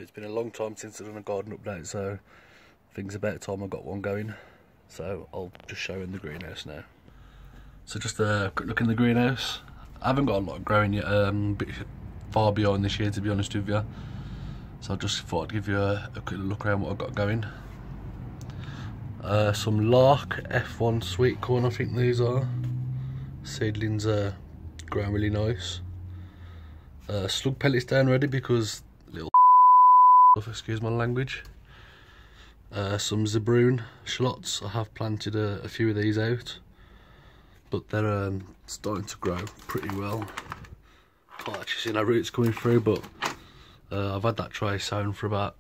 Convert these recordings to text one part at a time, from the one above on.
it's been a long time since I've done a garden update, so I think it's about time I got one going. So I'll just show you in the greenhouse now. So just a quick look in the greenhouse. I haven't got a lot growing yet, a bit far behind this year to be honest with you. So I just thought I'd give you a quick look around what I've got going. Some lark F1 sweet corn, I think these are. Seedlings are growing really nice. Slug pellets down ready because little excuse my language. Some zabroon shallots. I have planted a few of these out, but they're starting to grow pretty well. Can't actually see no roots coming through, but I've had that tray sown for about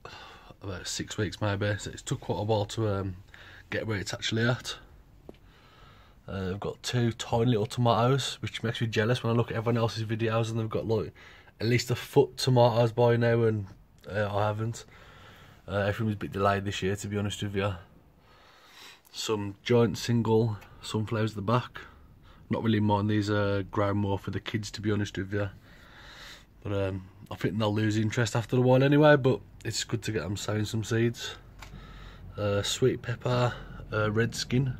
6 weeks maybe, so it's took quite a while to get where it's actually at. I've got 2 tiny little tomatoes, which makes me jealous when I look at everyone else's videos and they've got like at least a foot tomatoes by now, and I haven't. Everything was a bit delayed this year to be honest with you. Some giant single sunflowers at the back. Not really mind these grow more for the kids to be honest with you. But I think they'll lose interest after a while anyway, but it's good to get them sowing some seeds. Sweet pepper, red skin.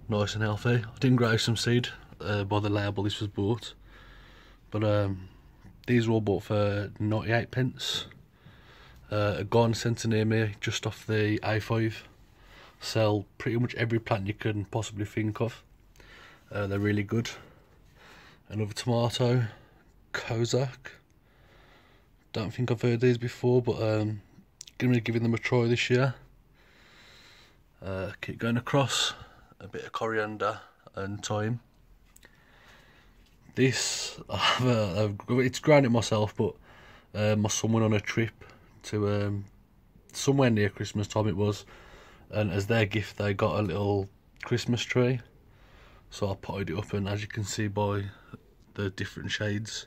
Nice and healthy. I didn't grow some seed by the label this was bought. But these were all bought for 98 pence. A garden centre near me, just off the A5. Sell pretty much every plant you can possibly think of. They're really good. Another tomato, Kozak. Don't think I've heard these before, but gonna be giving them a try this year. Keep going across. A bit of coriander and thyme. This, it's grown it myself, but my son went on a trip to somewhere near Christmas time it was, and as their gift they got a little Christmas tree. So I potted it up, and as you can see by the different shades,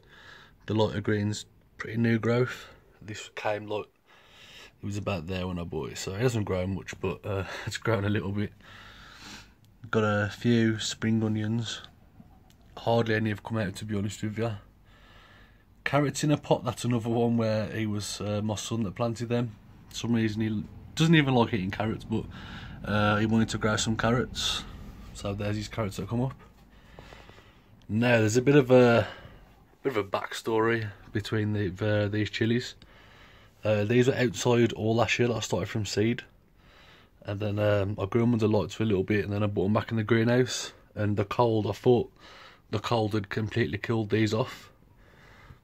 the lighter green's pretty new growth. This came like, it was about there when I bought it, so it hasn't grown much, but it's grown a little bit. Got a few spring onions. Hardly any have come out to be honest with you. Carrots in a pot, that's another one where he was my son that planted them. For some reason he doesn't even like eating carrots, but he wanted to grow some carrots. So there's his carrots that come up. Now there's a bit of a backstory between these chilies. These were outside all last year that I started from seed. And then I grew them under lights for a little bit, and then I brought them back in the greenhouse. And the cold, I thought the cold had completely killed these off.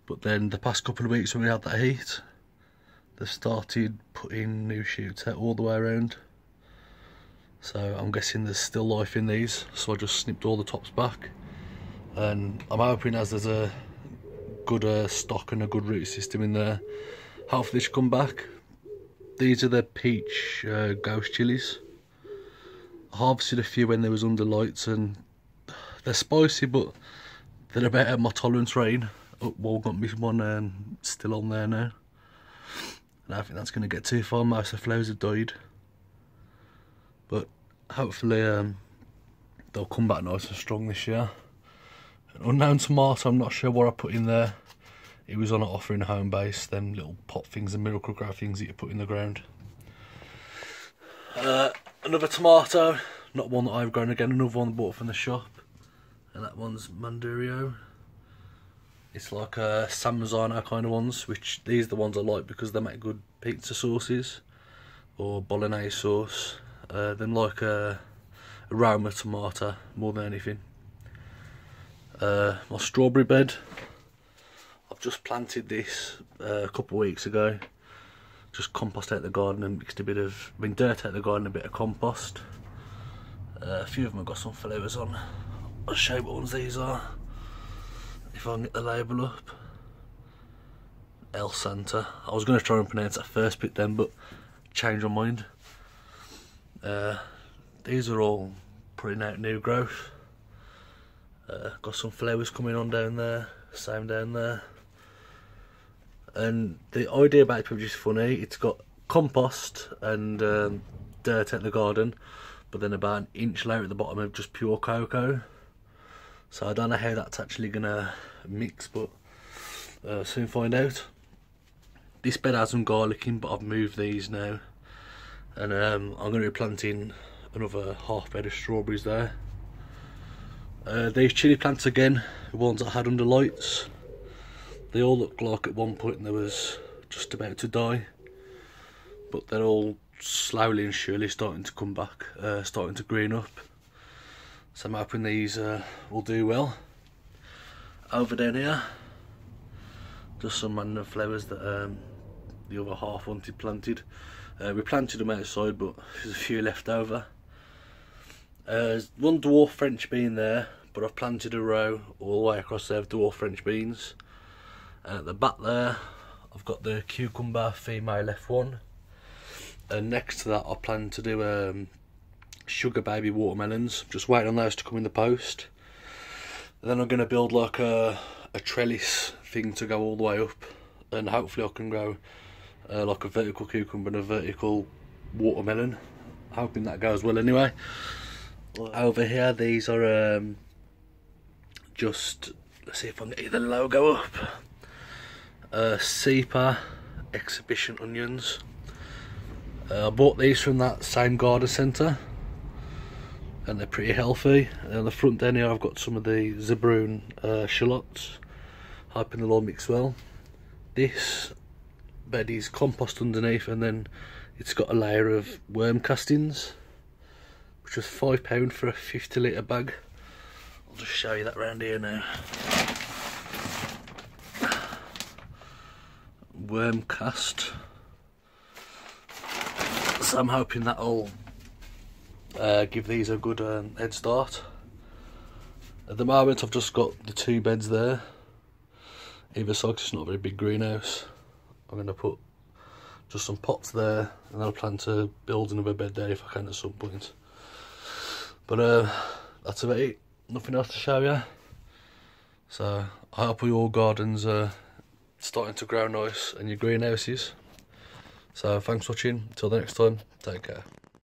But then the past couple of weeks when we had that heat, they started putting new shoots out all the way around. So I'm guessing there's still life in these, so I just snipped all the tops back. And I'm hoping as there's a good stock and a good root system in there, hopefully they should come back. These are the peach ghost chilies. I harvested a few when they was under lights, and they're spicy, but they're about at my tolerance rating. Oh, well, got me one still on there now. And I don't think that's going to get too far. Most of the flowers have died, but hopefully they'll come back nice and strong this year. An unknown tomato, I'm not sure what I put in there. It was on an offer in home base, them little pot things and miracle grow things that you put in the ground. Another tomato, not one that I've grown again, another one bought from the shop. And that one's Mandario. It's like a San Marzano kind of ones, which these are the ones I like because they make good pizza sauces or bolognese sauce. Then like a Roma tomato more than anything. My strawberry bed. I've just planted this a couple of weeks ago. Just compost out the garden and mixed a bit of, dirt out the garden, a bit of compost. A few of them have got some flowers on. I'll show you what ones these are, if I can get the label up. El Santa. I was going to try and pronounce that first bit then, but changed my mind. These are all putting out new growth. Got some flowers coming on down there, same down there. And the idea about it is just funny. It's got compost and dirt out the garden, but then about an inch layer at the bottom of just pure cocoa. So I don't know how that's actually gonna mix, but soon find out. This bed has some garlic in, but I've moved these now, and I'm going to be planting another half bed of strawberries there. These chilli plants again, the ones I had under lights, they all look like at one point they was just about to die, but they're all slowly and surely starting to come back, starting to green up. So I'm hoping these will do well. Over down here, just some random flowers that the other half wanted planted. We planted them outside, but there's a few left over. There's one dwarf French bean there, but I've planted a row all the way across there of dwarf French beans. And at the back there, I've got the cucumber female F1. And next to that, I plan to do sugar baby watermelons. Just waiting on those to come in the post. And then I'm going to build like a trellis thing to go all the way up, and hopefully I can grow like a vertical cucumber and a vertical watermelon. Hoping that goes well anyway. Over here, these are just, let's see if I can get the logo up. Sepa exhibition onions. I bought these from that same garden centre, and they're pretty healthy. And on the front down here, I've got some of the Zabroon shallots. Hoping they'll all mix well. This bed is compost underneath, and then it's got a layer of worm castings, which was £5 for a 50 litre bag. I'll just show you that round here now. Worm cast. So I'm hoping that'll give these a good head start. At the moment I've just got the 2 beds there, either side, 'cause it's not a very big greenhouse. I'm going to put just some pots there, and then I plan to build another bed there if I can at some point. But that's about it, nothing else to show you. So I hope your gardens are starting to grow nice and your greenhouses. So thanks for watching, until the next time, take care.